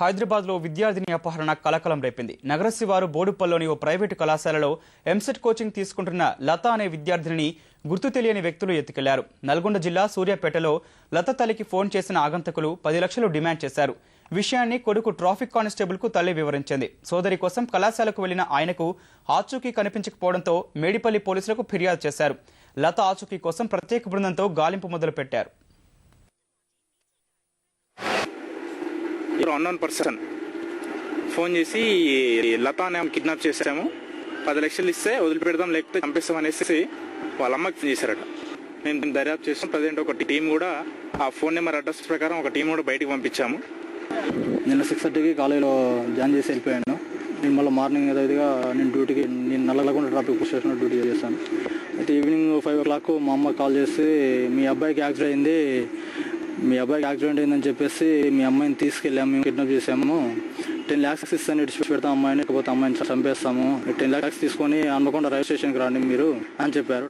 హైదరాబాద్లో విద్యార్థిని అపహరణ కలకలం రేపింది. నగర శివారు బోడుపల్లిలోని ఓ ప్రైవేటు కళాశాలలో ఎంసెట్ కోచింగ్ తీసుకుంటున్న లత అనే విద్యార్థినిని గుర్తు తెలియని వ్యక్తులు ఎత్తుకెళ్లారు. నల్గొండ జిల్లా సూర్యాపేటలో లత తల్లికి ఫోన్ చేసిన ఆగంతకులు 10 లక్షలు డిమాండ్ చేశారు. విషయాన్ని కొడుకు ట్రాఫిక్ కానిస్టేబుల్ కు తల్లి వివరించింది. సోదరి కోసం కళాశాలకు వెళ్లిన ఆయనకు ఆచూకీ కనిపించకపోవడంతో మేడిపల్లి పోలీసులకు ఫిర్యాదు చేశారు. లత ఆచూకీ కోసం ప్రత్యేక బృందంతో గాలింపు మొదలుపెట్టారు. అన్నోన్ పర్సన్ ఫోన్ చేసి లతాని కిడ్నాప్ చేసాము, 10 లక్షలు ఇస్తే వదిలిపెడదాం లేకపోతే చంపేస్తాం అనేసి వాళ్ళ అమ్మకి ఫోన్ చేశారట. మేము దర్యాప్తు చేస్తాం. ప్రజెంట్ ఒక టీం కూడా ఆ ఫోన్ నెంబర్ అడ్రస్ ప్రకారం ఒక టీం కూడా బయటకు పంపించాము. నిన్న 6:30కి కాలేజీలో జాయిన్ చేసి వెళ్ళిపోయాను. నేను మళ్ళీ మార్నింగ్ ఏదైనా నేను డ్యూటీకి నల్లగొండ ట్రాఫిక్ స్టేషన్లో డ్యూటీ చేశాను. అయితే ఈవినింగ్ 5 o'clock మా అమ్మ కాల్ చేసి మీ అబ్బాయికి యాక్సిడెంట్ అయిందని చెప్పేసి మీ అమ్మాయిని తీసుకెళ్ళాము, మేము కిడ్నాప్ చేసాము, 10 lakhs ఇస్తాను ఇడిచి పెడతాం అమ్మాయిని, లేకపోతే అమ్మాయిని చంపేస్తాము, 10 lakhs తీసుకొని హన్మకొండ రైల్వే స్టేషన్కి రండి మీరు అని చెప్పారు.